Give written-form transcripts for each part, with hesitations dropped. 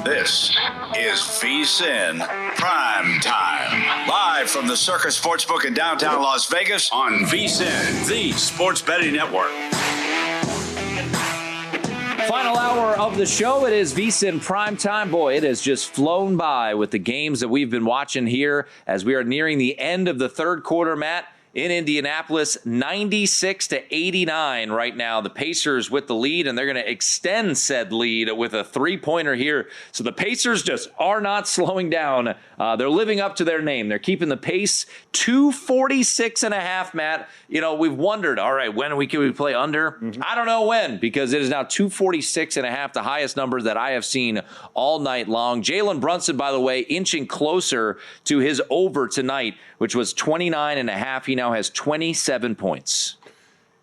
This is VSiN PrimeTime. Live from the Circus Sportsbook in downtown Las Vegas on VSiN, the sports betting network. Final hour of the show. It is VSiN Primetime. Boy, it has just flown by with the games that we've been watching here as we are nearing the end of the third quarter, Matt. In Indianapolis, 96-89 right now. The Pacers with the lead, and they're going to extend said lead with a three-pointer here. So the Pacers just are not slowing down. They're living up to their name. They're keeping the pace. 246.5, Matt. You know, we've wondered, all right, when can we play under? Mm-hmm. I don't know when, because it is now 246.5, the highest number that I have seen all night long. Jalen Brunson, by the way, inching closer to his over tonight, which was 29.5. He now has 27 points.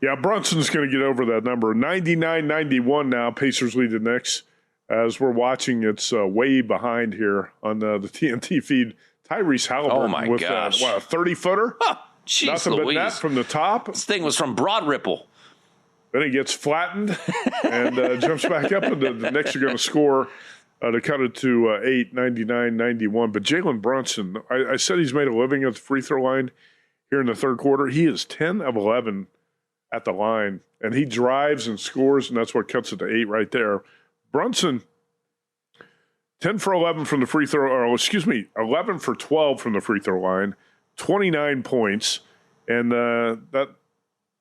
Yeah, Brunson's going to get over that number. 99-91 now. Pacers lead the Knicks. As we're watching, it's way behind here on the TNT feed. Tyrese Halliburton with a 30-footer. Oh, nothing but net from the top. This thing was from Broad Ripple. Then he gets flattened and jumps back up, and the Knicks are going to score to cut it to 8, 99-91. But Jalen Brunson, I said he's made a living at the free throw line here in the third quarter. He is 10 of 11 at the line, and he drives and scores, and that's what cuts it to 8 right there. Brunson, 10 for 11 from the free throw, 11 for 12 from the free throw line, 29 points, and that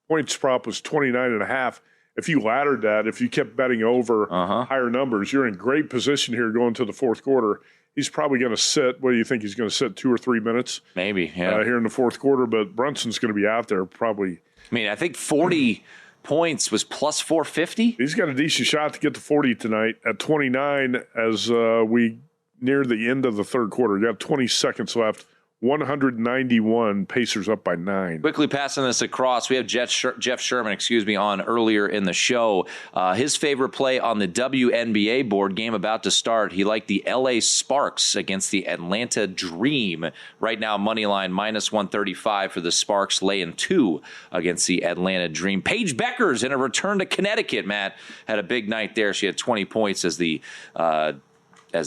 points prop was 29.5. If you laddered that, if you kept betting over higher numbers, you're in great position here going to the fourth quarter. He's probably going to sit. What do you think? He's going to sit 2 or 3 minutes? Maybe, yeah. Here in the fourth quarter, but Brunson's going to be out there probably. I mean, I think 40 points was plus 450. He's got a decent shot to get to 40 tonight at 29 as we near the end of the third quarter. You got 20 seconds left. 191, Pacers up by 9. Quickly passing this across, we have Jeff Sherman, on earlier in the show. His favorite play on the WNBA board, game about to start. He liked the LA Sparks against the Atlanta Dream. Right now, money line minus 135 for the Sparks, laying 2 against the Atlanta Dream. Paige Beckers in a return to Connecticut, Matt, had a big night there. She had 20 points as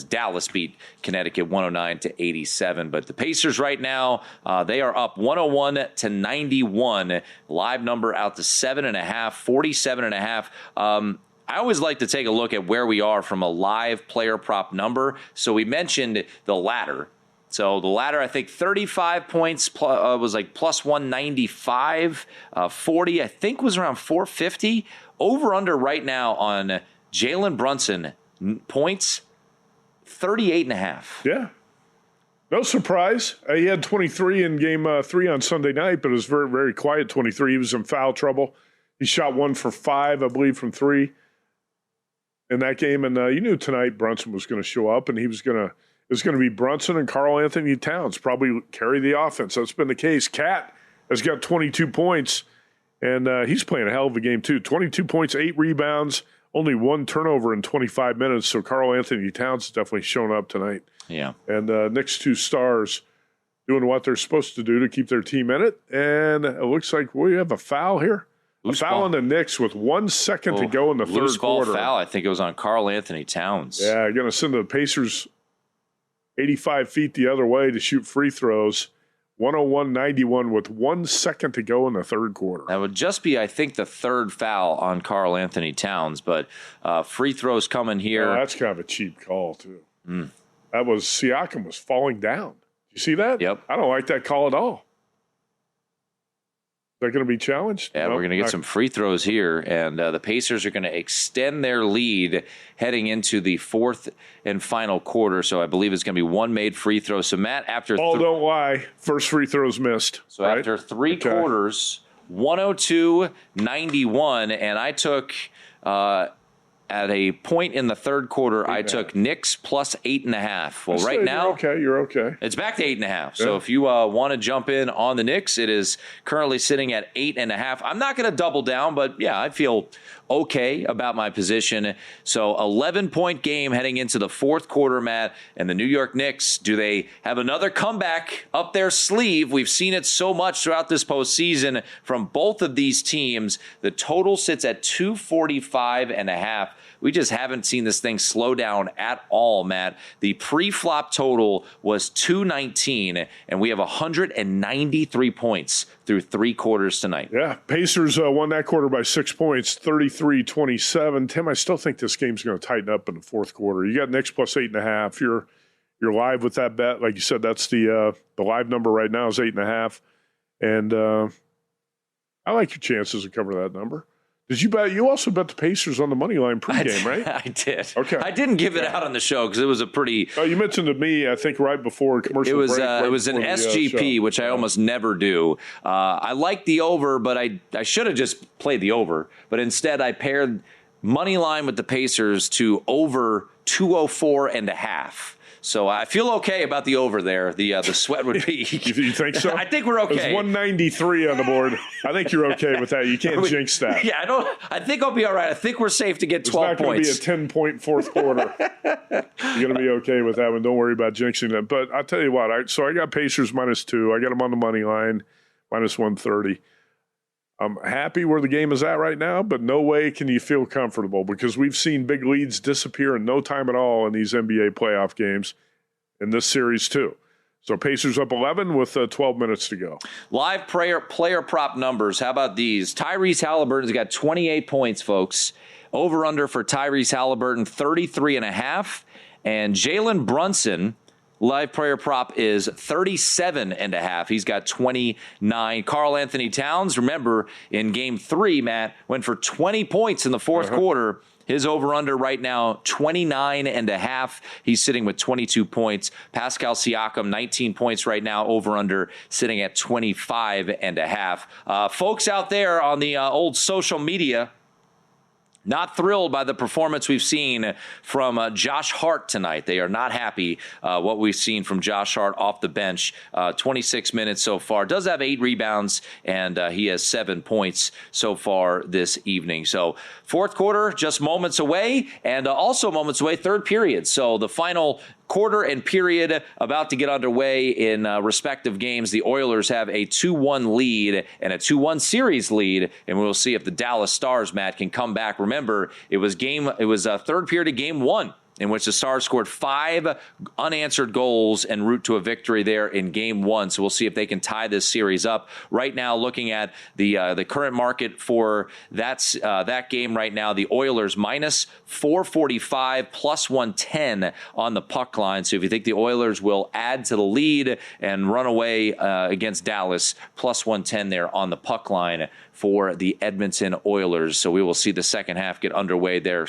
Dallas beat Connecticut 109-87. But the Pacers right now, they are up 101-91. Live number out to 7.5, 47.5. I always like to take a look at where we are from a live player prop number. So we mentioned the ladder. So the ladder, I think 35 points was like plus 195. 40, I think, was around 450. Over under right now on Jalen Brunson points, 38.5. Yeah. No surprise. He had 23 in game 3 on Sunday night, but it was very, very quiet 23. He was in foul trouble. He shot 1 for 5, I believe, from 3 in that game. And you knew tonight Brunson was going to show up, and it was going to be Brunson and Karl Anthony Towns probably carry the offense. That's been the case. Cat has got 22 points, and he's playing a hell of a game too. 22 points, 8 rebounds. Only 1 turnover in 25 minutes, so Karl Anthony Towns has definitely shown up tonight. Yeah. And next 2 stars doing what they're supposed to do to keep their team in it. And it looks like we have a foul here. Loose a foul ball on the Knicks with 1 second to go in the third loose ball quarter. Foul. I think it was on Karl Anthony Towns. Yeah, going to send the Pacers 85 feet the other way to shoot free throws. 101-91 with 1 second to go in the third quarter. That would just be, I think, the third foul on Karl Anthony Towns, but free throws coming here. That's kind of a cheap call, too. That was Siakam was falling down. You see that? Yep. I don't like that call at all. Is that going to be challenged? Yeah, we're going to get some free throws here, and the Pacers are going to extend their lead heading into the fourth and final quarter. So I believe it's going to be 1 made free throw. So, Matt, after don't lie. First free throw's missed. So right? After 3 quarters, 102-91, and I took at a point in the third quarter, I took Knicks plus 8.5. Well, right now, you're okay. It's back to 8.5. So if you want to jump in on the Knicks, it is currently sitting at 8.5. I'm not going to double down, but yeah, I feel okay about my position. So 11-point game heading into the fourth quarter, Matt, and the New York Knicks, do they have another comeback up their sleeve? We've seen it so much throughout this postseason from both of these teams. The total sits at 245.5. We just haven't seen this thing slow down at all, Matt. The pre-flop total was 219, and we have 193 points through 3 quarters tonight. Yeah, Pacers won that quarter by 6 points, 33-27. Tim, I still think this game's going to tighten up in the fourth quarter. You got Knicks plus 8.5. You're live with that bet. Like you said, that's the live number right now is 8.5. And I like your chances to cover that number. Did you bet? You also bet the Pacers on the money line pregame, right? I did. Okay. I didn't give it out on the show because it was a pretty. Oh, you mentioned to me, I think, right before commercial it was, break. It was an SGP, which I almost never do. I like the over, but I should have just played the over. But instead, I paired money line with the Pacers to over 204.5. So I feel okay about the over there. The sweat would be. You think so? I think we're okay. There's 193 on the board. I think you're okay with that. You can't jinx that. Yeah, I think I'll be all right. I think we're safe to get 12 points. It's not going to be a 10-point fourth quarter. You're going to be okay with that one. Don't worry about jinxing it. But I'll tell you what. I got Pacers -2. I got them on the money line, -130. I'm happy where the game is at right now, but no way can you feel comfortable because we've seen big leads disappear in no time at all in these NBA playoff games in this series too. So Pacers up 11 with 12 minutes to go. Live player prop numbers. How about these? Tyrese Halliburton's got 28 points, folks. Over-under for Tyrese Halliburton, 33.5. And Jalen Brunson, live player prop is 37.5. He's got 29. Karl Anthony Towns, remember, in Game 3, Matt, went for 20 points in the fourth quarter. His over-under right now, 29.5. He's sitting with 22 points. Pascal Siakam, 19 points right now. Over-under sitting at 25.5. Folks out there on the old social media, not thrilled by the performance we've seen from Josh Hart tonight. They are not happy what we've seen from Josh Hart off the bench. 26 minutes so far. Does have 8 rebounds, and he has 7 points so far this evening. So fourth quarter, just moments away, and also moments away, third period. So the final quarter and period about to get underway in respective games. The Oilers have a 2-1 lead and a 2-1 series lead, and we'll see if the Dallas Stars, Matt, can come back. Remember, it was a third period of Game 1 in which the Stars scored 5 unanswered goals en route to a victory there in Game 1. So we'll see if they can tie this series up. Right now, looking at the current market for that game right now, the Oilers -445, +110 on the puck line. So if you think the Oilers will add to the lead and run away against Dallas, +110 there on the puck line for the Edmonton Oilers. So we will see the second half get underway there.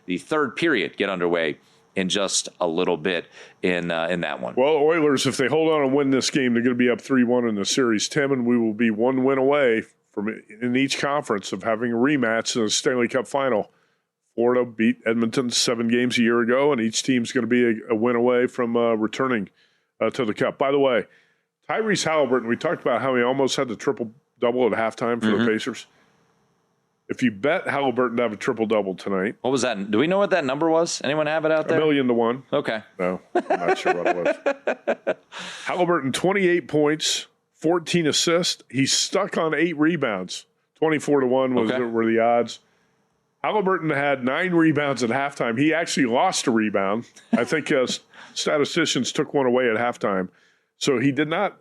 The third period get underway in just a little bit in that one. Well, Oilers, if they hold on and win this game, they're going to be up 3-1 in the series, Tim, and we will be 1 win away from in each conference of having a rematch in the Stanley Cup final. Florida beat Edmonton 7 games a year ago, and each team's going to be a win away from returning to the Cup. By the way, Tyrese Halliburton, we talked about how he almost had the triple-double at halftime for the Pacers. If you bet Halliburton to have a triple-double tonight. What was that? Do we know what that number was? Anyone have it out there? 1,000,000-1. Okay. No, I'm not sure what it was. Halliburton, 28 points, 14 assists. He's stuck on 8 rebounds. 24-1 were the odds. Halliburton had 9 rebounds at halftime. He actually lost a rebound. I think statisticians took one away at halftime. So he did not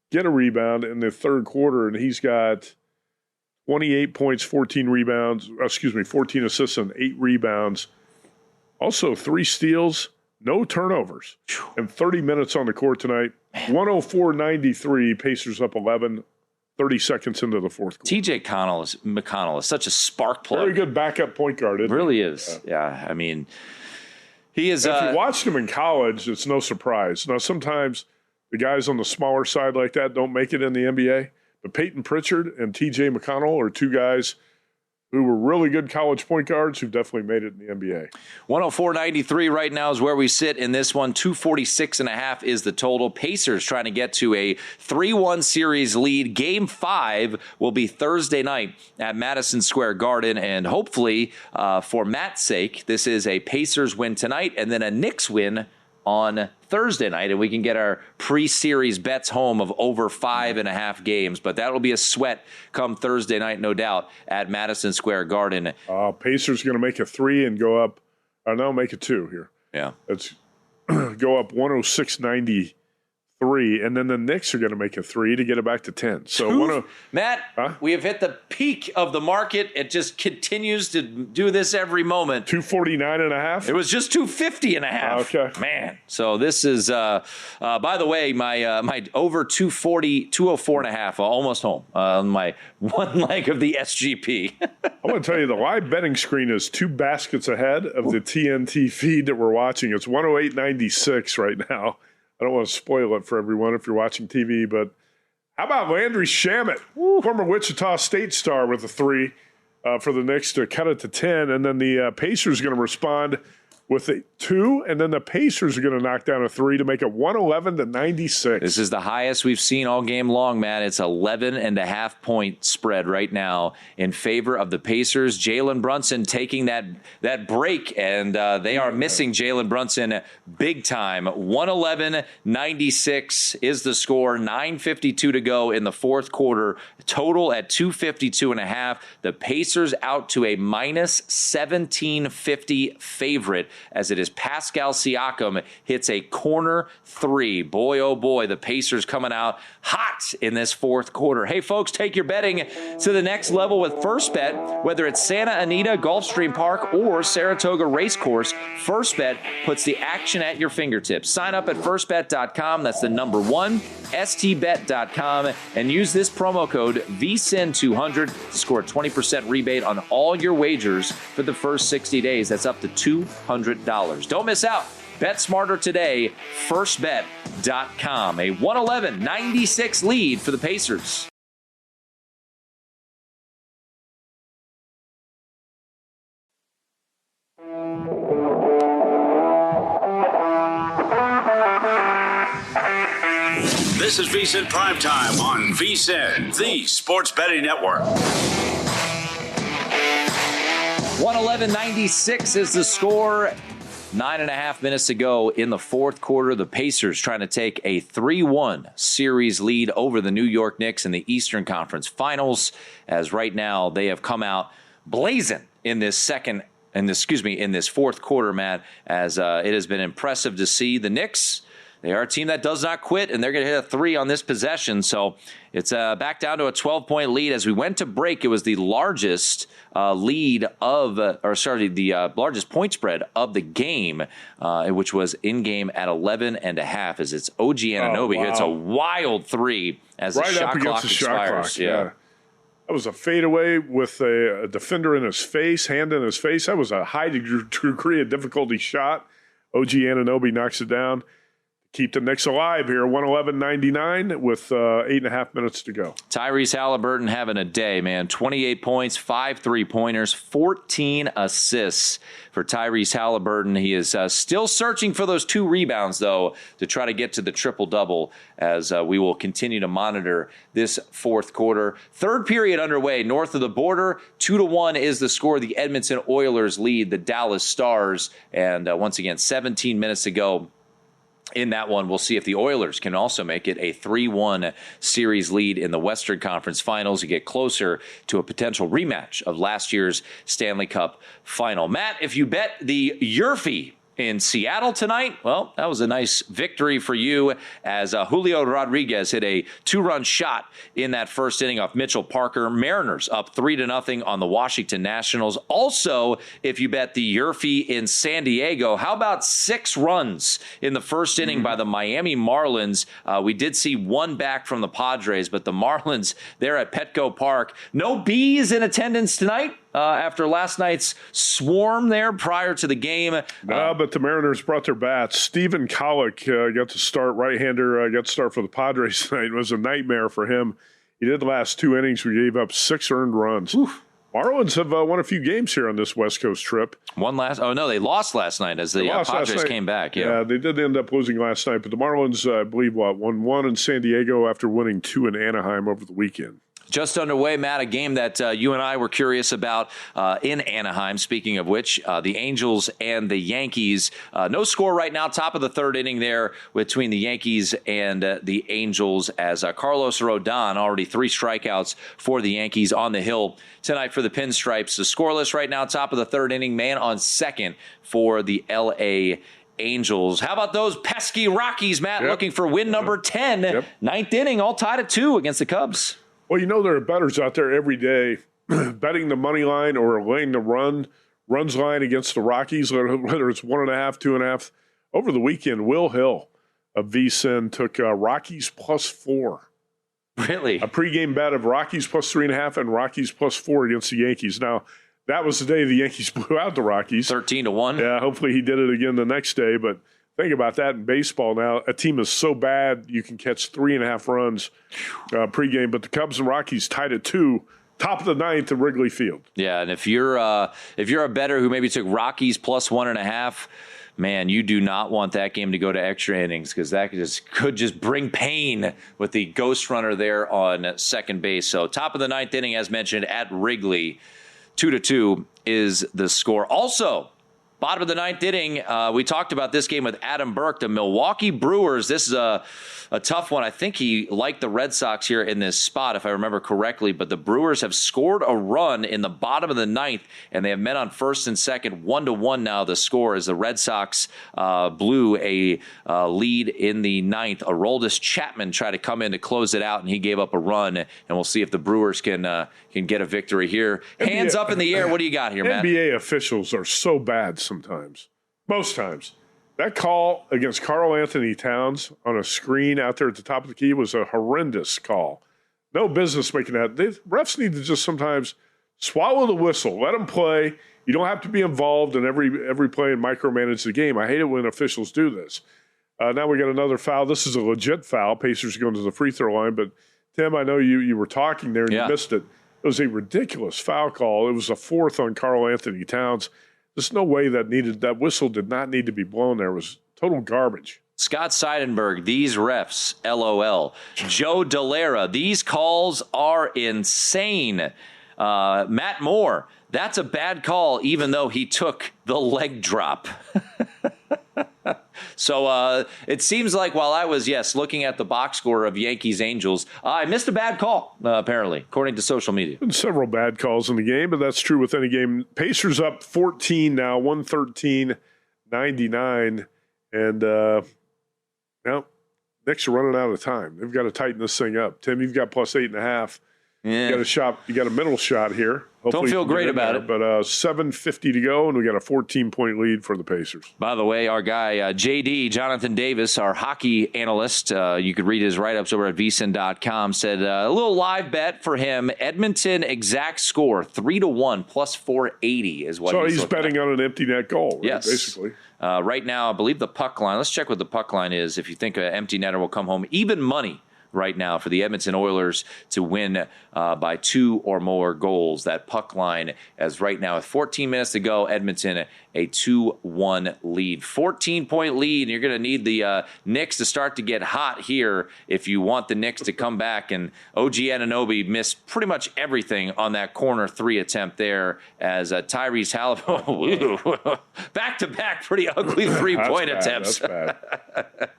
get a rebound in the third quarter, and he's got 28 points, 14 assists and 8 rebounds. Also 3 steals, no turnovers, and 30 minutes on the court tonight. 104-93, Pacers up 11, 30 seconds into the fourth quarter. TJ McConnell is such a spark plug. Very good backup point guard, isn't he? Really is. Yeah, I mean, he is. If you watched him in college, it's no surprise. Now, sometimes the guys on the smaller side like that don't make it in the NBA. But Peyton Pritchard and TJ McConnell are 2 guys who were really good college point guards who've definitely made it in the NBA. 104-93 right now is where we sit in this one. 246.5 is the total. Pacers trying to get to a 3-1 series lead. Game 5 will be Thursday night at Madison Square Garden. And hopefully, for Matt's sake, this is a Pacers win tonight and then a Knicks win on Thursday night, and we can get our pre-series bets home of over 5.5 games. But that'll be a sweat come Thursday night, no doubt, at Madison Square Garden. Pacers going to make a 3 and go up. No, make a 2 here. Yeah. Let's go up 106.93, and then the Knicks are going to make a 3 to get it back to 10. So Matt, we have hit the peak of the market. It just continues to do this every moment. 249.5. It was just 250.5. Okay, man. So this is, by the way, my over 240, 204.5, almost home on my one leg of the SGP. I want to tell you, the live betting screen is 2 baskets ahead of the TNT feed that we're watching. It's 108.96 right now. I don't want to spoil it for everyone if you're watching TV, but how about Landry Shamet, former Wichita State star, with a 3 for the Knicks to cut it to 10, and then the Pacers are going to respond with a 2, and then the Pacers are going to knock down a 3 to make it 111-96. This is the highest we've seen all game long, Matt. It's 11.5 point spread right now in favor of the Pacers. Jalen Brunson taking that break, and they are missing Jalen Brunson big time. 111-96 is the score. 9:52 to go in the fourth quarter. Total at 252.5. The Pacers out to a minus 1750 favorite, as it is Pascal Siakam hits a corner 3. Boy, oh boy, the Pacers coming out hot in this fourth quarter. Hey, folks, take your betting to the next level with First Bet. Whether it's Santa Anita, Gulfstream Park, or Saratoga Racecourse, First Bet puts the action at your fingertips. Sign up at firstbet.com. That's the number 1, stbet.com, and use this promo code VSiN200 to score a 20% rebate on all your wagers for the first 60 days. That's up to $200. Don't miss out. Bet smarter today. Firstbet.com. A 111-96 lead for the Pacers. This is VSiN PrimeTime on VSiN, the Sports Betting Network. 111-96 is the score. 9.5 minutes to go in the fourth quarter. The Pacers trying to take a 3-1 series lead over the New York Knicks in the Eastern Conference Finals, as right now they have come out blazing in this fourth quarter, Matt, as it has been impressive to see the Knicks. They are a team that does not quit, and they're going to hit a 3 on this possession. So it's back down to a 12-point lead. As we went to break, it was the largest largest point spread of the game, which was in-game at 11.5, as it's OG Anunoby hits a wild 3 as the shot clock expires. Yeah. That was a fadeaway with a defender in his face, hand in his face. That was a high degree of difficulty shot. OG Anunoby knocks it down. Keep the Knicks alive here, 111-99 with 8.5 minutes to go. Tyrese Halliburton having a day, man. 28 points, 5 3-pointers, 14 assists for Tyrese Halliburton. He is still searching for those 2 rebounds, though, to try to get to the triple-double, as we will continue to monitor this fourth quarter. Third period underway, north of the border. 2-1 is the score. The Edmonton Oilers lead the Dallas Stars. And once again, 17 minutes to go. In that one, we'll see if the Oilers can also make it a 3-1 series lead in the Western Conference Finals to get closer to a potential rematch of last year's Stanley Cup final. Matt, if you bet the Yurfie in Seattle tonight, well, that was a nice victory for you, as Julio Rodriguez hit a 2-run shot in that first inning off Mitchell Parker. Mariners up 3-0 on the Washington Nationals. Also, if you bet the Yurfie in San Diego, how about 6 runs in the first inning by the Miami Marlins? We did see 1 back from the Padres, but the Marlins there at Petco Park. No bees in attendance tonight. After last night's swarm there prior to the game. No, but the Mariners brought their bats. Stephen Collick got to start, right-hander, got to start for the Padres tonight. It was a nightmare for him. He did the last 2 innings. We gave up 6 earned runs. Oof. Marlins have won a few games here on this West Coast trip. They lost last night as the Padres came back. Yeah, they did end up losing last night. But the Marlins, I believe, won 1 in San Diego after winning 2 in Anaheim over the weekend. Just underway, Matt, a game that you and I were curious about in Anaheim. Speaking of which, the Angels and the Yankees. No score right now, top of the third inning there between the Yankees and the Angels as Carlos Rodon, already 3 strikeouts for the Yankees on the hill tonight for the Pinstripes. The scoreless right now, top of the third inning, man on second for the L.A. Angels. How about those pesky Rockies, Matt, looking for win number 10, ninth inning, all tied at 2 against the Cubs. Well, there are bettors out there every day betting the money line or laying the runs line against the Rockies, whether it's 1.5, 2.5. Over the weekend, Will Hill of VSiN took Rockies +4. Really? A pregame bet of Rockies +3.5 and Rockies +4 against the Yankees. Now, that was the day the Yankees blew out the Rockies. 13-1. Yeah, hopefully he did it again the next day. But think about that in baseball now. A team is so bad you can catch 3.5 runs pregame. But the Cubs and Rockies tied at 2, top of the ninth at Wrigley Field. Yeah, and if you're a bettor who maybe took Rockies +1.5, man, you do not want that game to go to extra innings because that could just bring pain with the ghost runner there on second base. So top of the ninth inning, as mentioned, at Wrigley. 2-2 is the score. Also, bottom of the ninth inning, we talked about this game with Adam Burke. The Milwaukee Brewers, this is a tough one. I think he liked the Red Sox here in this spot, if I remember correctly. But the Brewers have scored a run in the bottom of the ninth, and they have met on first and second. 1-1 now the score as the Red Sox blew a lead in the ninth. Aroldis Chapman tried to come in to close it out, and he gave up a run. And we'll see if the Brewers can get a victory here. Hands up in the air. What do you got here, Matt? NBA officials are so bad sometimes. Most times. That call against Karl Anthony Towns on a screen out there at the top of the key was a horrendous call. No business making that. Refs need to just sometimes swallow the whistle. Let them play. You don't have to be involved in every play and micromanage the game. I hate it when officials do this. Now we got another foul. This is a legit foul. Pacers are going to the free throw line. But, Tim, I know you were talking there and you missed it. It was a ridiculous foul call. It was a 4th on Karl Anthony Towns. There's no way that whistle did not need to be blown there. It was total garbage. Scott Seidenberg, these refs, LOL. Joe Delera, these calls are insane. Matt Moore, that's a bad call, even though he took the leg drop. So it seems like while I was, looking at the box score of Yankees-Angels, I missed a bad call, apparently, according to social media. Been several bad calls in the game, but that's true with any game. Pacers up 14 now, 113-99. And, Knicks are running out of time. They've got to tighten this thing up. Tim, you've got +8.5. Yeah. You got a middle shot here. Hopefully don't feel great about it. But 7:50 to go, and we got a 14-point lead for the Pacers. By the way, our guy, JD, Jonathan Davis, our hockey analyst, you could read his write-ups over at VSiN.com, said a little live bet for him. Edmonton exact score, 3-1, +480 is what he's betting on an empty net goal, right? Yes. Basically. Right now, I believe the puck line, let's check what the puck line is. If you think an empty netter will come home, even money right now for the Edmonton Oilers to win by 2 or more goals. That puck line, as right now with 14 minutes to go, Edmonton a 2-1 lead. 14-point lead, and you're going to need the Knicks to start to get hot here if you want the Knicks to come back. And OG Anunoby missed pretty much everything on that corner 3 attempt there as Tyrese Halliburton, back-to-back pretty ugly 3-point attempts. That's bad.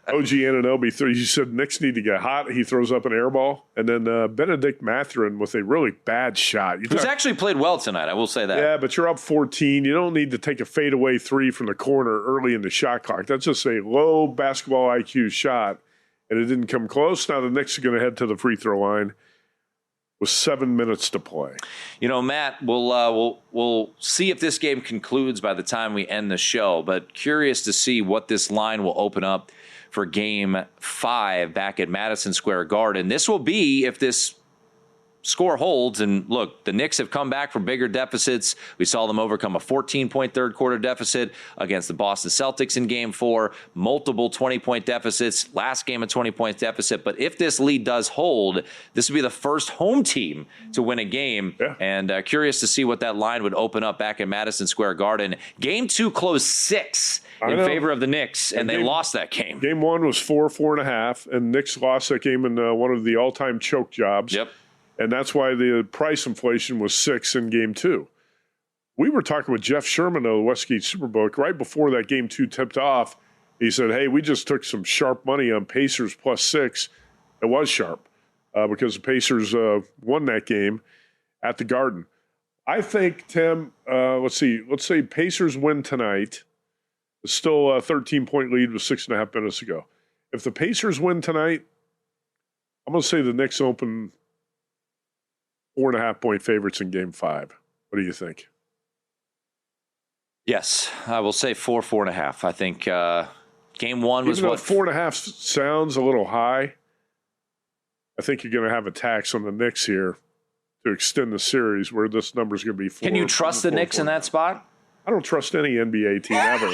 OG Anunoby, you said Knicks need to get hot. He throws up an air ball. And then Benedict Mathurin with a really bad shot. Who's actually played well tonight, I will say that. Yeah, but you're up 14. You don't need to take a fadeaway 3 from the corner early in the shot clock. That's just a low basketball IQ shot, and it didn't come close. Now the Knicks are going to head to the free throw line with 7 minutes to play. Matt, we'll see if this game concludes by the time we end the show, but curious to see what this line will open up for Game 5 back at Madison Square Garden. This will be if this score holds. And look, the Knicks have come back from bigger deficits. We saw them overcome a 14-point third quarter deficit against the Boston Celtics in Game 4, multiple 20-point deficits, last game a 20-point deficit. But if this lead does hold, this would be the first home team to win a game. Yeah. And curious to see what that line would open up back in Madison Square Garden. Game 2 closed 6 in favor of the Knicks, and they lost that game. Game 1 was 4.5, and Knicks lost that game in one of the all-time choke jobs. Yep. And that's why the price inflation was 6 in Game 2. We were talking with Jeff Sherman of the Westgate Superbook right before that Game 2 tipped off. He said, hey, we just took some sharp money on Pacers plus 6. It was sharp because the Pacers won that game at the Garden. I think, Tim, let's say Pacers win tonight. It's still a 13-point lead with 6.5 minutes to go. If the Pacers win tonight, I'm going to say the Knicks open 4.5-point favorites in Game 5. What do you think? Yes, I will say 4.5. I think Game 1 was Even what? though 4.5 sounds a little high, I think you're going to have a tax on the Knicks here to extend the series where this number is going to be 4. Can you trust the Knicks in that spot? I don't trust any NBA team ever.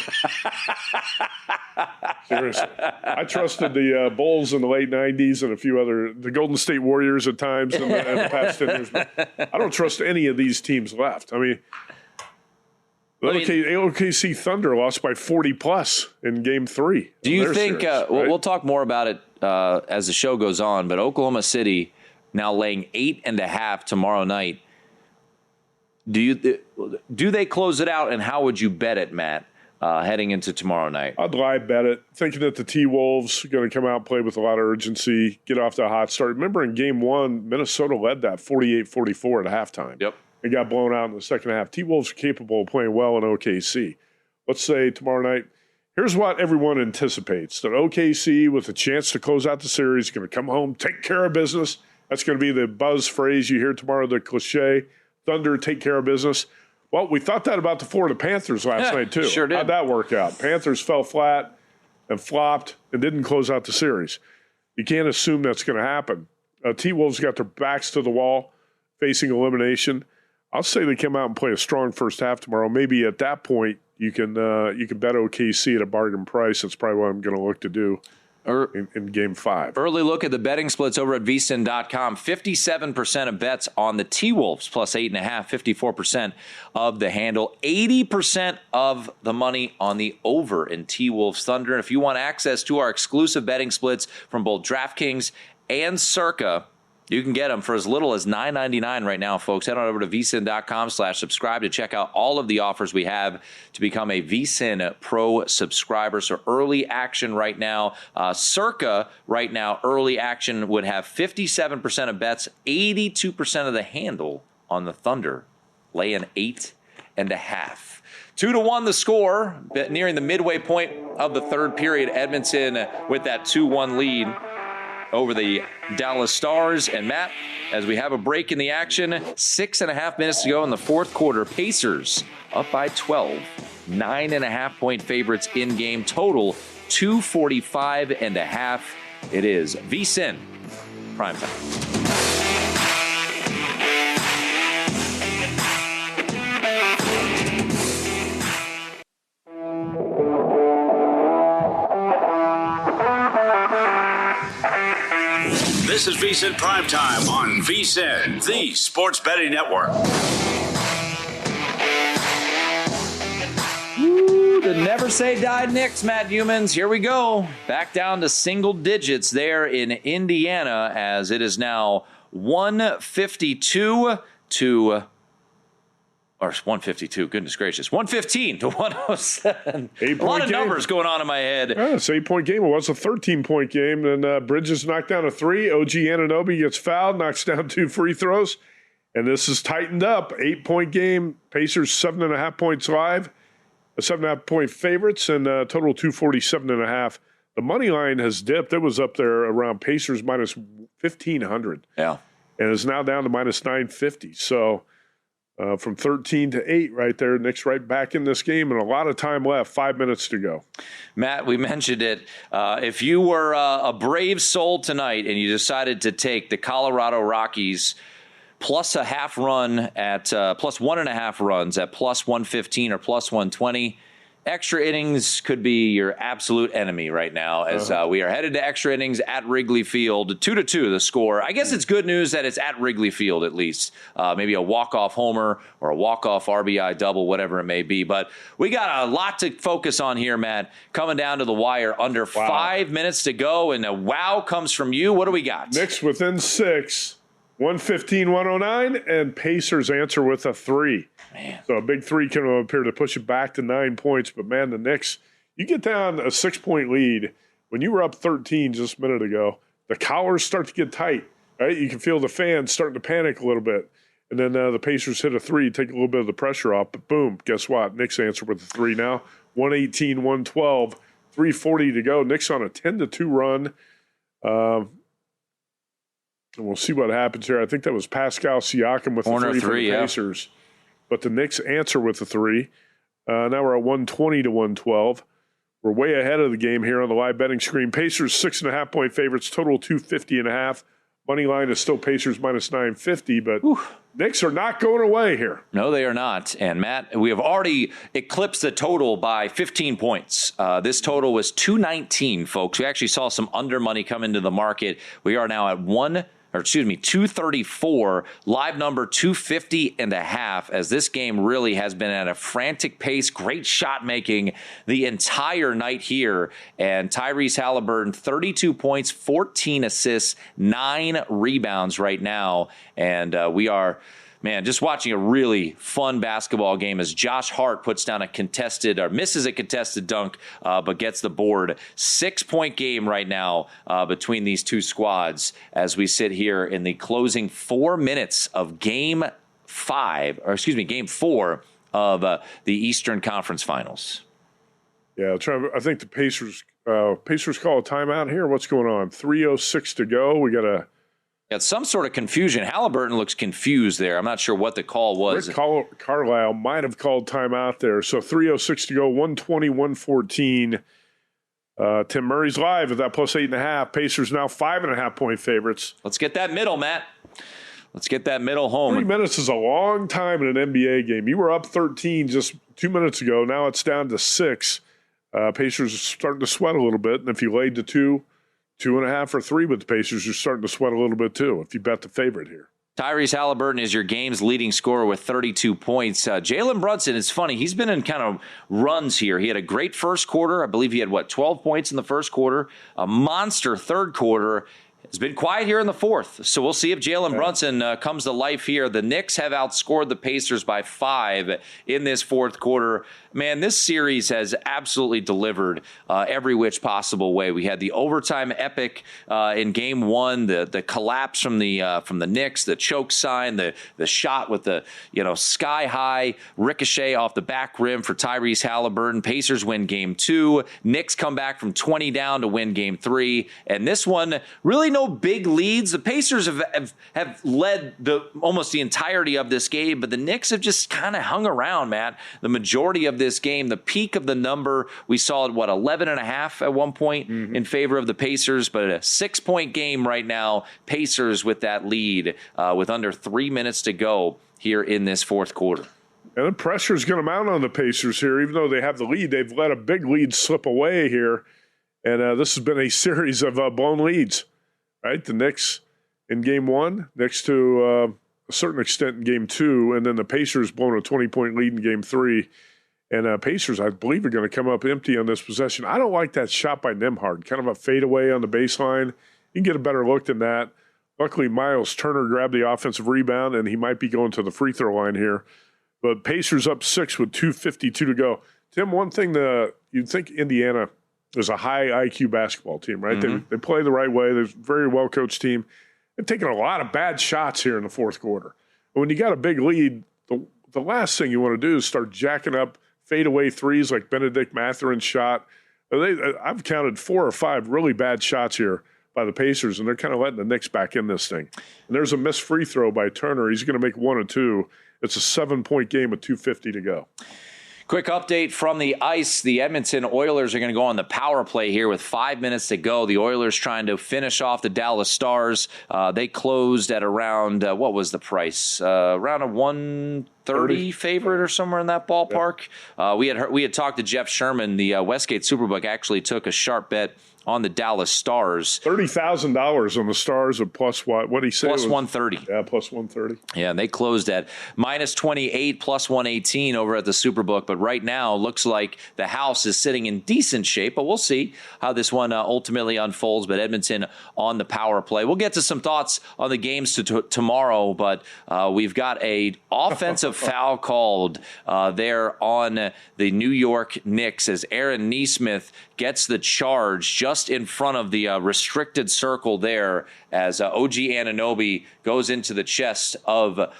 Seriously. I trusted the Bulls in the late 90s and a few other, the Golden State Warriors at times in the past 10 years. But I don't trust any of these teams left. I mean, OKC Thunder lost by 40-plus in Game 3. Do you think, series, right? we'll talk more about it as the show goes on, but Oklahoma City now laying 8.5 tomorrow night. Do they close it out, and how would you bet it, Matt, heading into tomorrow night? I'd live bet it, thinking that the T-Wolves are going to come out and play with a lot of urgency, get off to a hot start. Remember in Game 1, Minnesota led that 48-44 at halftime. Yep. They got blown out in the second half. T-Wolves are capable of playing well in OKC. Let's say tomorrow night, here's what everyone anticipates, that OKC, with a chance to close out the series, is going to come home, take care of business. That's going to be the buzz phrase you hear tomorrow, the cliche. Thunder, take care of business. Well, we thought that about the Florida Panthers last night, too. Sure did. How'd that work out? Panthers fell flat and flopped and didn't close out the series. You can't assume that's going to happen. T-Wolves got their backs to the wall, facing elimination. I'll say they come out and play a strong first half tomorrow. Maybe at that point you can bet OKC at a bargain price. That's probably what I'm going to look to do in Game 5. Early look at the betting splits over at VSiN.com. 57% of bets on the T-Wolves plus 8.5, 54% of the handle, 80% of the money on the over in T-Wolves Thunder. And if you want access to our exclusive betting splits from both DraftKings and Circa, you can get them for as little as $9.99 right now, folks. Head on over to VSiN.com/subscribe to check out all of the offers we have to become a VSiN Pro subscriber. So early action right now. Circa right now, early action would have 57% of bets, 82% of the handle on the Thunder, laying 8.5. 2-1 the score, nearing the midway point of the third period. Edmonton with that 2-1 lead over the Dallas Stars. And Matt, as we have a break in the action, 6.5 minutes to go in the fourth quarter. Pacers up by 12, 9.5-point favorites in game, total 245.5. It is VSiN Primetime. This is VSiN Primetime on VSiN, the Sports Betting Network. The never say die Knicks, Matt Youmans. Here we go. Back down to single digits there in Indiana, as it is now 152 to... Or 152, goodness gracious. 115 to 107. A lot of numbers going on in my head. Yeah, it's an 8-point game. It was a 13-point game. And Bridges knocked down a 3. OG Anunoby gets fouled, knocks down 2 free throws. And this is tightened up. 8-point game. Pacers 7.5 points live. 7.5-point favorites and total 247.5. The money line has dipped. It was up there around Pacers minus 1,500. Yeah. And is now down to minus 950. So... from 13 to 8 right there. Knicks right back in this game and a lot of time left, 5 minutes to go. Matt, we mentioned it. If you were a brave soul tonight and you decided to take the Colorado Rockies plus a half run at plus 1.5 runs at plus 115 or plus 120, extra innings could be your absolute enemy right now as we are headed to extra innings at Wrigley Field. 2-2 the score. I guess it's good news that it's at Wrigley Field at least. Maybe a walk-off homer or a walk-off RBI double, whatever it may be. But we got a lot to focus on here, Matt. Coming down to the wire under 5 minutes to go, and a wow comes from you. What do we got? Knicks within 6, 115, 109, and Pacers answer with a 3. Man. So a big 3 can appear to push it back to 9 points. But, man, the Knicks, you get down a 6-point lead. When you were up 13 just a minute ago, the collars start to get tight, right? You can feel the fans starting to panic a little bit. And then the Pacers hit a 3, take a little bit of the pressure off. But, boom, guess what? Knicks answer with a 3 now. 118, 112, 3:40 to go. Knicks on a 10-2 run. And we'll see what happens here. I think that was Pascal Siakam with Corner the 3 for the Pacers. But the Knicks answer with the 3. Now we're at 120 to 112. We're way ahead of the game here on the live betting screen. Pacers 6.5-point favorites, total 250.5. Money line is still Pacers minus 950, but Knicks are not going away here. No, they are not. And, Matt, we have already eclipsed the total by 15 points. This total was 219, folks. We actually saw some under money come into the market. We are now at 234, live number 250.5, as this game really has been at a frantic pace. Great shot making the entire night here. And Tyrese Halliburton, 32 points, 14 assists, 9 rebounds right now. And we are, man, just watching a really fun basketball game as Josh Hart puts down misses a contested dunk, but gets the board. 6-point game right now between these two squads as we sit here in the closing 4 minutes of game 4 of the Eastern Conference Finals. Yeah, I think the Pacers call a timeout here. What's going on? 3:06 to go. We got a... Got some sort of confusion. Halliburton looks confused there. I'm not sure what the call was. Rick Carlisle might have called timeout there. So 3:06 to go, 120, 114. Tim Murray's live at that plus 8.5. Pacers now 5.5-point favorites. Let's get that middle, Matt. Let's get that middle home. 3 minutes is a long time in an NBA game. You were up 13 just 2 minutes ago. Now it's down to 6. Pacers are starting to sweat a little bit. And if you laid to 2.5 or 3 with the Pacers, you're starting to sweat a little bit too if you bet the favorite here. Tyrese Halliburton is your game's leading scorer with 32 points. Jalen Brunson, it's funny, he's been in kind of runs here. He had a great first quarter. I believe he had, 12 points in the first quarter, a monster third quarter. It's been quiet here in the fourth, so we'll see if Jalen Brunson comes to life here. The Knicks have outscored the Pacers by 5 in this fourth quarter. Man, this series has absolutely delivered every which possible way. We had the overtime epic in Game 1, the collapse from the Knicks, the choke sign, the shot with the sky high ricochet off the back rim for Tyrese Halliburton. Pacers win Game 2. Knicks come back from 20 down to win Game 3, and this one really no big leads. The Pacers have led almost the entirety of this game, but the Knicks have just kind of hung around, Matt. The majority of this game, the peak of the number, we saw at 11.5 at one point in favor of the Pacers, but a 6-point game right now. Pacers with that lead with under 3 minutes to go here in this fourth quarter. And the pressure is going to mount on the Pacers here, even though they have the lead. They've let a big lead slip away here, and this has been a series of blown leads. Right, the Knicks in Game 1, next to a certain extent in Game 2, and then the Pacers blown a 20-point lead in Game 3. And Pacers, I believe, are going to come up empty on this possession. I don't like that shot by Nembhard, kind of a fadeaway on the baseline. You can get a better look than that. Luckily, Miles Turner grabbed the offensive rebound, and he might be going to the free throw line here. But Pacers up 6 with 2:52 to go. Tim, one thing you'd think Indiana is a high IQ basketball team, right? They play the right way. They're a very well-coached team. They've taken a lot of bad shots here in the fourth quarter. But when you got a big lead, the last thing you want to do is start jacking up fadeaway threes like Benedict Mathurin's shot. I've counted 4 or 5 really bad shots here by the Pacers, and they're kind of letting the Knicks back in this thing. And there's a missed free throw by Turner. He's going to make 1 or 2. It's a 7-point game with 2:50 to go. Quick update from the ice. The Edmonton Oilers are going to go on the power play here with 5 minutes to go. The Oilers trying to finish off the Dallas Stars. They closed at around, what was the price? Around a 30 favorite or somewhere in that ballpark. Yep. We had talked to Jeff Sherman. The Westgate Superbook actually took a sharp bet on the Dallas Stars. $30,000 on the Stars at plus what? What did he say? Plus 130. Yeah, plus 130. Yeah, and they closed at minus 28, plus 118 over at the Superbook. But right now, looks like the house is sitting in decent shape. But we'll see how this one ultimately unfolds. But Edmonton on the power play. We'll get to some thoughts on the games tomorrow. But we've got a offensive foul called there on the New York Knicks as Aaron Nesmith gets the charge just in front of the restricted circle there as OG Anunoby goes into the chest of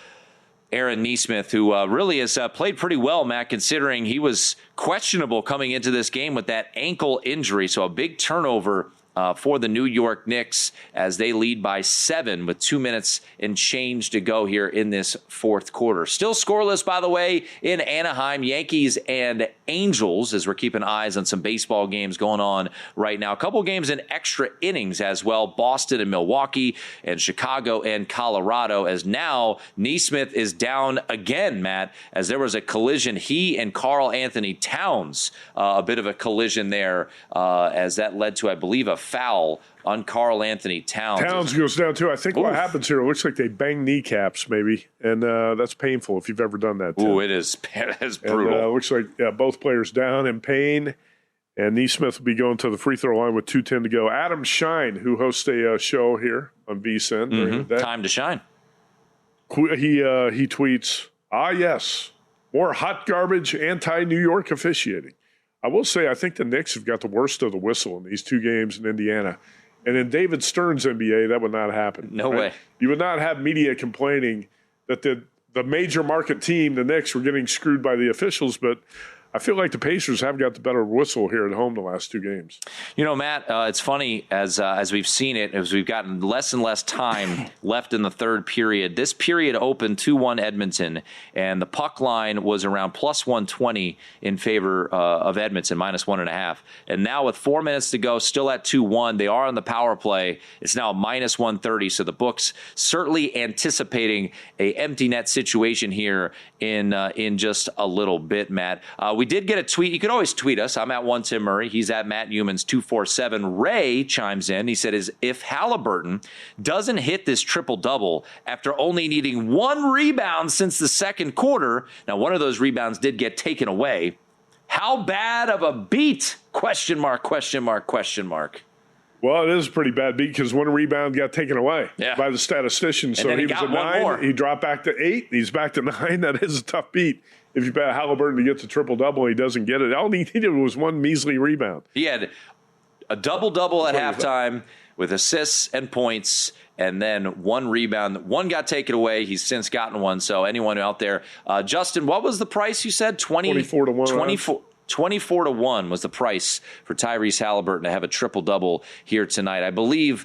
Aaron Nesmith, who really has played pretty well, Matt, considering he was questionable coming into this game with that ankle injury. So a big turnover for the New York Knicks as they lead by 7 with 2 minutes and change to go here in this fourth quarter. Still scoreless, by the way, in Anaheim. Yankees and Angels, as we're keeping eyes on some baseball games going on right now. A couple games in extra innings as well. Boston and Milwaukee and Chicago and Colorado, as now Nesmith is down again, Matt, as there was a collision. He and Karl Anthony Towns, a bit of a collision there as that led to, I believe, a foul on Karl Anthony Towns. Towns goes down too. I think what happens here, it looks like they bang kneecaps maybe, and that's painful if you've ever done that. Ooh, it is brutal. And, looks like both players down in pain, and Nesmith will be going to the free throw line with 2:10 to go. Adam Shine, who hosts a show here on VSiN during the day. Time to shine. He tweets, yes, more hot garbage, anti-New York officiating. I will say, I think the Knicks have got the worst of the whistle in these two games in Indiana. And in David Stern's NBA, that would not happen. No way. You would not have media complaining that the major market team, the Knicks, were getting screwed by the officials, but I feel like the Pacers have got the better whistle here at home the last two games. You know, Matt, it's funny as we've seen it, as we've gotten less and less time left in the third period. This period opened 2-1 Edmonton, and the puck line was around plus 120 in favor of Edmonton, minus 1.5. And now with 4 minutes to go, still at 2-1, they are on the power play. It's now minus 130, so the books certainly anticipating a empty net situation here in just a little bit, Matt. We did get a tweet. You could always tweet us. I'm at 1 Tim Murray. He's at Matt Youmans 247. Ray chimes in. He said, if Halliburton doesn't hit this triple-double after only needing 1 rebound since the second quarter, now one of those rebounds did get taken away, how bad of a beat? Question mark, question mark, question mark. Well, it is a pretty bad beat because 1 rebound got taken away by the statistician. So he was at 9. He dropped back to 8. He's back to 9. That is a tough beat. If you bet Halliburton to get to triple-double, he doesn't get it. All he needed was 1 measly rebound. He had a double-double at halftime with assists and points, and then 1 rebound. 1 got taken away. He's since gotten 1. So anyone out there, Justin, what was the price you said? 24 to 1. 24 to 1 was the price for Tyrese Halliburton to have a triple-double here tonight. I believe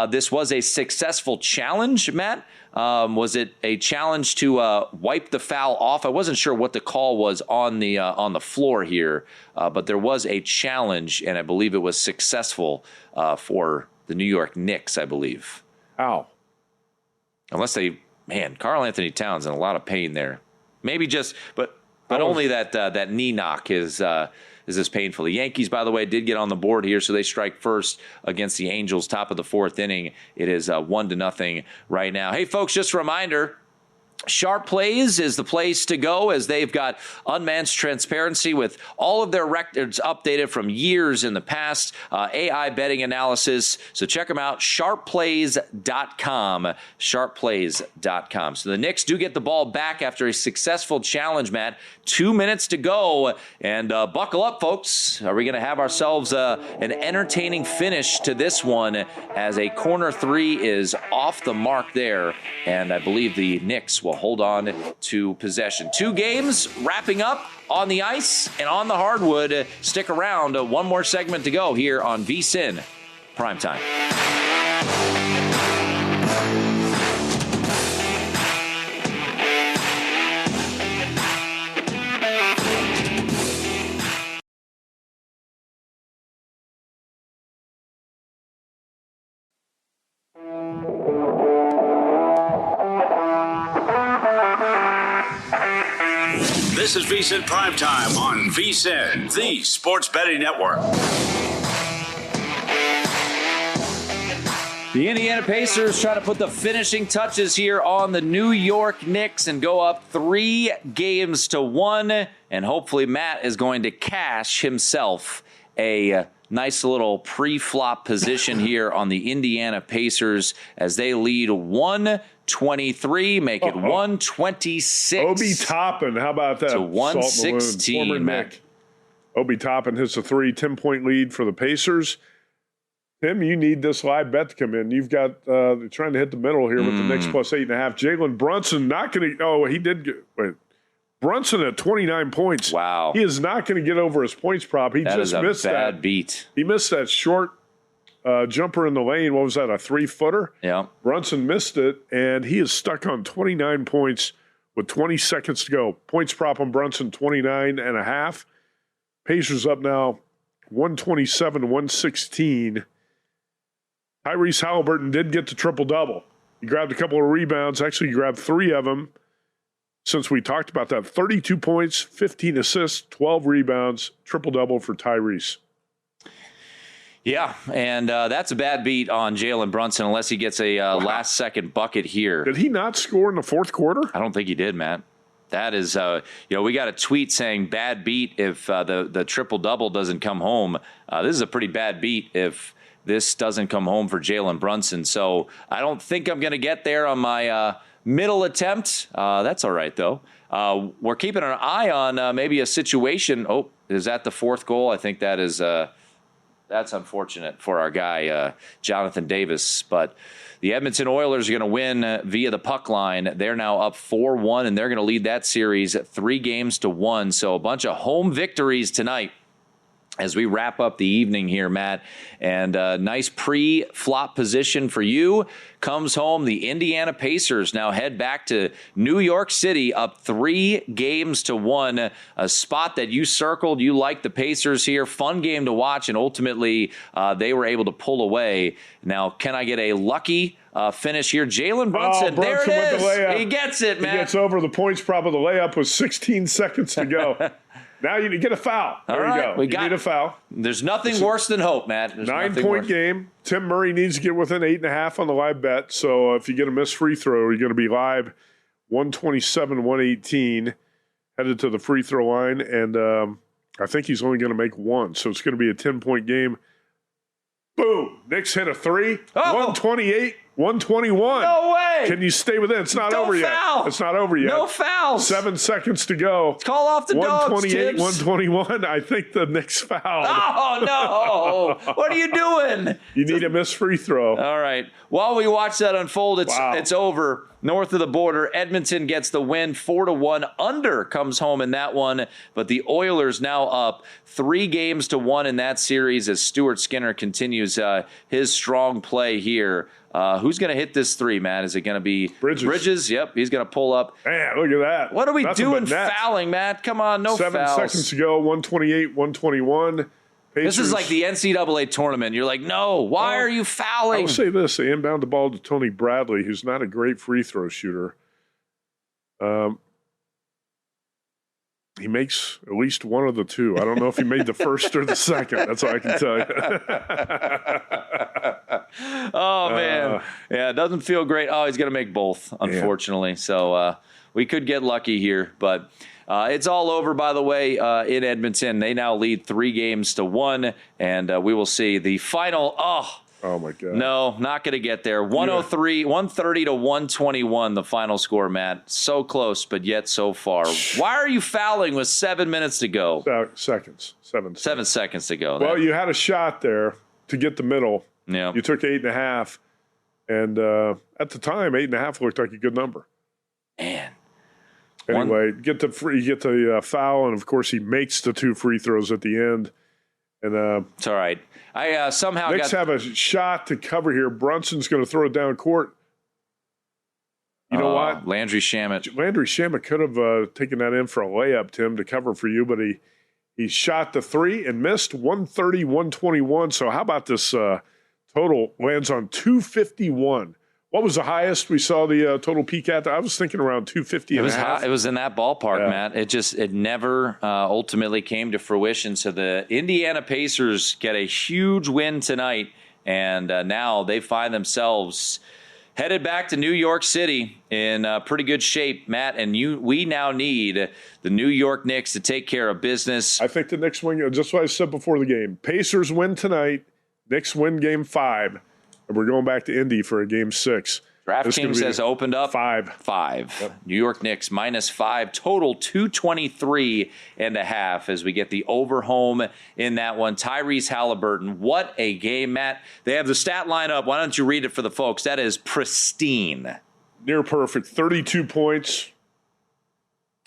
this was a successful challenge, Matt. Was it a challenge to wipe the foul off? I wasn't sure what the call was on the floor here, but there was a challenge, and I believe it was successful for the New York Knicks, I believe. Ow. Unless Karl Anthony Towns in a lot of pain there. Maybe just, but only that knee knock is this painful. The Yankees, by the way, did get on the board here, so they strike first against the Angels, top of the fourth inning. It is 1-0 right now. Hey, folks, just a reminder, Sharp Plays is the place to go as they've got unmatched transparency with all of their records updated from years in the past, AI betting analysis. So check them out, sharpplays.com, sharpplays.com. So the Knicks do get the ball back after a successful challenge, Matt. 2 minutes to go, and buckle up, folks. Are we going to have ourselves an entertaining finish to this one as a corner 3 is off the mark there, and I believe the Knicks will hold on to possession. 2 games wrapping up on the ice and on the hardwood. Stick around. 1 more segment to go here on VSiN Primetime. This is VSiN PrimeTime on VSiN, the Sports Betting Network. The Indiana Pacers trying to put the finishing touches here on the New York Knicks and go up 3-1. And hopefully Matt is going to cash himself a nice little pre-flop position here on the Indiana Pacers as they lead 123, make it 126. Obi Toppin, how about that? To 116, Matt. Obi Toppin hits a 10-point lead for the Pacers. Tim, you need this live bet to come in. You've got trying to hit the middle here with the Knicks plus 8.5. Jalen Brunson not going to. Oh, he did. Brunson at 29 points. Wow, he is not going to get over his points prop. He just missed that. Bad beat. He missed that short jumper in the lane. What was that? A 3-footer. Yeah. Brunson missed it, and he is stuck on 29 points with 20 seconds to go. Points prop on Brunson 29.5. Pacers up now 127-116. Tyrese Halliburton did get the triple-double. He grabbed a couple of rebounds. Actually, he grabbed 3 of them since we talked about that. 32 points, 15 assists, 12 rebounds, triple-double for Tyrese. Yeah, and that's a bad beat on Jalen Brunson unless he gets a last-second bucket here. Did he not score in the fourth quarter? I don't think he did, Matt. That is, we got a tweet saying bad beat if the triple-double doesn't come home. This is a pretty bad beat if this doesn't come home for Jalen Brunson. So I don't think I'm going to get there on my middle attempt. That's all right, though. We're keeping an eye on maybe a situation. Oh, is that the fourth goal? I think that is that's unfortunate for our guy, Jonathan Davis. But the Edmonton Oilers are going to win via the puck line. They're now up 4-1, and they're going to lead that series 3-1. So a bunch of home victories tonight as we wrap up the evening here, Matt. And a nice pre-flop position for you comes home. The Indiana Pacers now head back to New York City up 3-1. A spot that you circled. You like the Pacers here. Fun game to watch, and ultimately they were able to pull away. Now, can I get a lucky finish here? Jalen Brunson, there it is. The he gets it, man. He gets over the points prop of the layup with 16 seconds to go. Now you get a foul. There you go. You need a foul. There's nothing worse than hope, Matt. 9-point game. Tim Murray needs to get within 8.5 on the live bet. So if you get a missed free throw, you're going to be live 127-118, headed to the free throw line. And I think he's only going to make one. So it's going to be a 10-point game. Boom. Knicks hit a 3. 128-121. No way. Can you stay with it? It's not over yet. It's not over yet. No fouls. 7 seconds to go. Call off the dogs, 128-121. I think the Knicks fouled. Oh, no. What are you doing? You need a missed free throw. All right. While we watch that unfold, it's over. North of the border, Edmonton gets the win 4-1. Under comes home in that one, but the Oilers now up 3-1 in that series as Stuart Skinner continues his strong play here. Who's going to hit this 3, Matt? Is it going to be Bridges? Yep, he's going to pull up. Man, look at that. What are we doing fouling, Matt? Come on, no 7 fouls. 7 seconds to go, 128-121. This is like the NCAA tournament. You're like, no, why are you fouling? I will say this. They inbound the ball to Tony Bradley, who's not a great free throw shooter. He makes at least one of the two. I don't know if he made the first or the second. That's all I can tell you. Oh, man. Yeah, it doesn't feel great. Oh, he's going to make both, unfortunately. Yeah. So we could get lucky here, but it's all over, by the way, in Edmonton. They now lead 3-1, and we will see the final. Oh, my God. No, not going to get there. 130-121, the final score, Matt. So close, but yet so far. Why are you fouling with 7 minutes to go? Seconds. 7 seconds. 7 seconds to go. Well, you had a shot there to get the middle. Yeah. You took 8.5, and at the time, 8.5 looked like a good number. Man. Anyway, you get the foul, and of course he makes the 2 free throws at the end. And it's all right. I somehow Knicks have a shot to cover here. Brunson's going to throw it down court. You know what? Landry Shamet could have taken that in for a layup, Tim, to cover for you, but he shot the 3 and missed. 130-121. So how about this total lands on 251? What was the highest we saw the total peak at? I was thinking around 250 and a half. It was in that ballpark, Yeah. Matt. It never ultimately came to fruition. So the Indiana Pacers get a huge win tonight, and now they find themselves headed back to New York City in pretty good shape, Matt. And we now need the New York Knicks to take care of business. I think the Knicks win, just what I said before the game. Pacers win tonight. Knicks win game 5. And we're going back to Indy for a game 6. DraftKings has opened up 5. Yep. New York Knicks -5, total 223.5 as we get the over home in that one. Tyrese Halliburton, what a game, Matt. They have the stat line up. Why don't you read it for the folks? That is pristine. Near perfect. 32 points.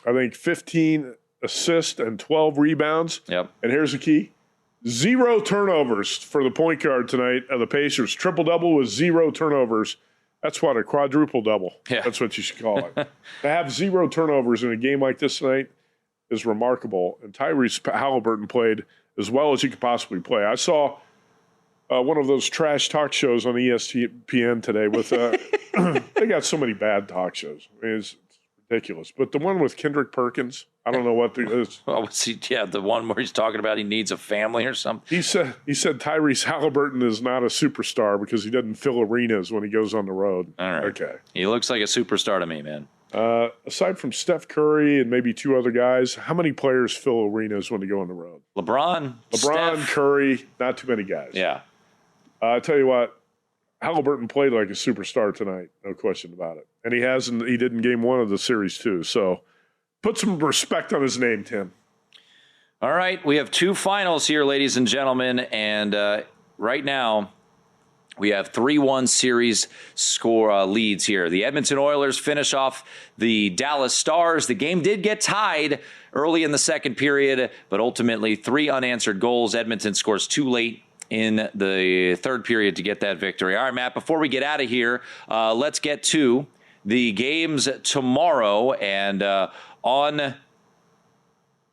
I think 15 assists and 12 rebounds. Yep. And here's the key. 0 turnovers for the point guard tonight of the Pacers. Triple-double with 0 turnovers. That's what, a quadruple-double. Yeah. That's what you should call it. To have 0 turnovers in a game like this tonight is remarkable. And Tyrese Halliburton played as well as he could possibly play. I saw one of those trash talk shows on ESPN today with they got so many bad talk shows. I mean, it's ridiculous. But the one with Kendrick Perkins, I don't know what the is. Oh, the one where he's talking about he needs a family or something. He said Tyrese Halliburton is not a superstar because he doesn't fill arenas when he goes on the road. All right. Okay. He looks like a superstar to me, man. Aside from Steph Curry and maybe 2 other guys, how many players fill arenas when they go on the road? LeBron, Steph. Curry, not too many guys. Yeah. I tell you what, Halliburton played like a superstar tonight, no question about it. And he did in game 1 of the series too. So put some respect on his name, Tim. All right, we have 2 finals here, ladies and gentlemen, and right now we have 3-1 series score leads here. The Edmonton Oilers finish off the Dallas Stars. The game did get tied early in the second period, but ultimately 3 unanswered goals. Edmonton scores 2 late in the third period to get that victory. All right, Matt, before we get out of here, let's get to the games tomorrow. And on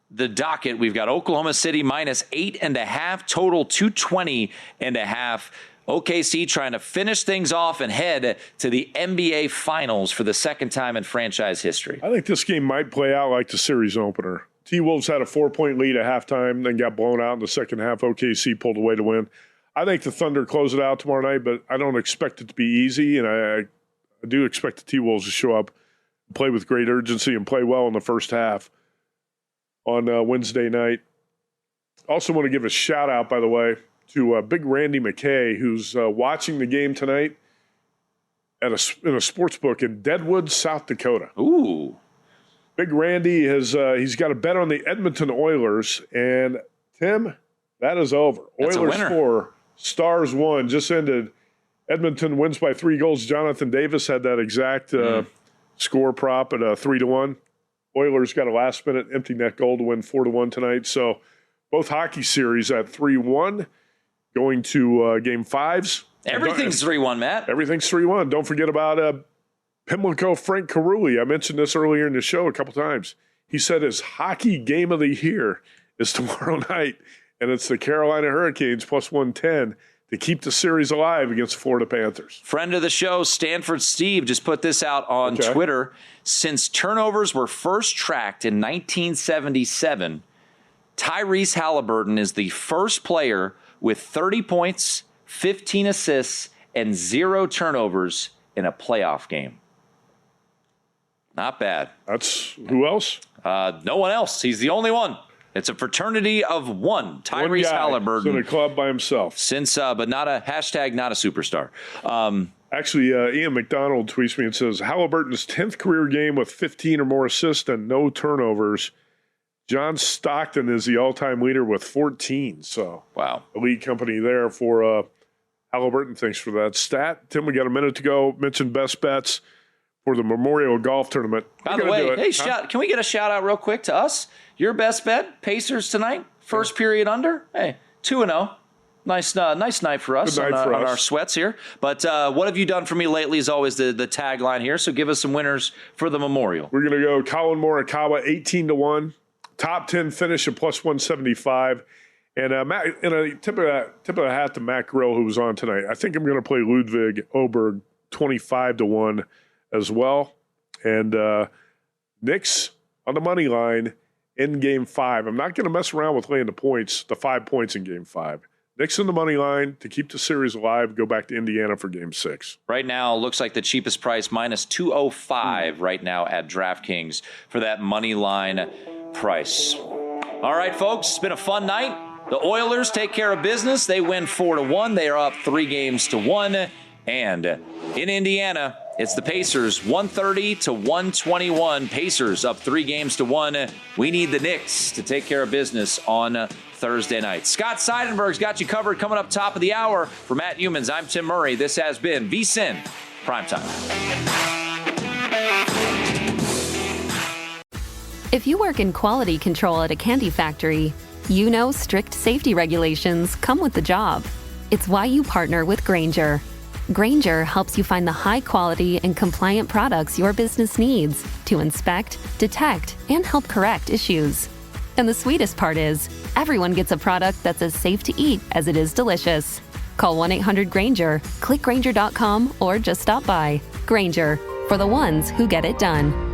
the docket, we've got Oklahoma City -8.5, total 220.5. OKC trying to finish things off and head to the NBA Finals for the second time in franchise history. I think this game might play out like the series opener. T-Wolves had a 4-point lead at halftime, then got blown out in the second half. OKC pulled away to win. I think the Thunder close it out tomorrow night, but I don't expect it to be easy, and I do expect the T-Wolves to show up, play with great urgency, and play well in the first half on Wednesday night. Also want to give a shout-out, by the way, to Big Randy McKay, who's watching the game tonight in a sports book in Deadwood, South Dakota. Ooh. Big Randy he's got a bet on the Edmonton Oilers, and Tim, that is over. That's Oilers a winner. 4, Stars 1, just ended. Edmonton wins by 3 goals. Jonathan Davis had that exact score prop at 3-1. Oilers got a last-minute empty net goal to win 4-1 tonight. So both hockey series at 3-1, going to game 5s. Everything's 3-1, Matt. Everything's 3-1. Don't forget about Pimlico Frank Carulli. I mentioned this earlier in the show a couple times. He said his hockey game of the year is tomorrow night, and it's the Carolina Hurricanes plus 110 to keep the series alive against Florida Panthers. Friend of the show, Stanford Steve, just put this out on Twitter. Since turnovers were first tracked in 1977, Tyrese Halliburton is the first player with 30 points, 15 assists, and 0 turnovers in a playoff game. Not bad. That's who else? No one else. He's the only one. It's a fraternity of one. Tyrese Halliburton. He's in a club by himself. But not a superstar. Actually, Ian McDonald tweets me and says, Halliburton's 10th career game with 15 or more assists and no turnovers. John Stockton is the all-time leader with 14. So, wow. Elite company there for Halliburton. Thanks for that stat. Tim, we got a minute to go. Mention best bets for the Memorial Golf Tournament. By the way, can we get a shout-out real quick to us? Your best bet, Pacers tonight, first period under. Hey, 2-0. Nice night for us on our sweats here. But what have you done for me lately is always the tagline here. So give us some winners for the Memorial. We're going to go Colin Morikawa, 18-1. Top 10 finish at plus 175. And Matt, in a tip of the hat to Matt Grill, who was on tonight. I think I'm going to play Ludwig Oberg 25-1 as well. And Knicks on the money line in Game 5. I'm not going to mess around with laying the 5 points in Game 5. Knicks on the money line to keep the series alive. Go back to Indiana for Game 6. Right now, looks like the cheapest price, minus 205 right now at DraftKings for that money line price. All right, folks, it's been a fun night. The Oilers take care of business. They win 4-1. They are up 3-1. And in Indiana, it's the Pacers, 130-121. Pacers up 3-1. We need the Knicks to take care of business on Thursday night. Scott Seidenberg's got you covered coming up top of the hour. For Matt Youmans, I'm Tim Murray. This has been VSiN Primetime. If you work in quality control at a candy factory, you know strict safety regulations come with the job. It's why you partner with Grainger. Grainger helps you find the high-quality and compliant products your business needs to inspect, detect, and help correct issues. And the sweetest part is, everyone gets a product that's as safe to eat as it is delicious. Call 1-800-GRAINGER, click Grainger.com, or just stop by. Grainger, for the ones who get it done.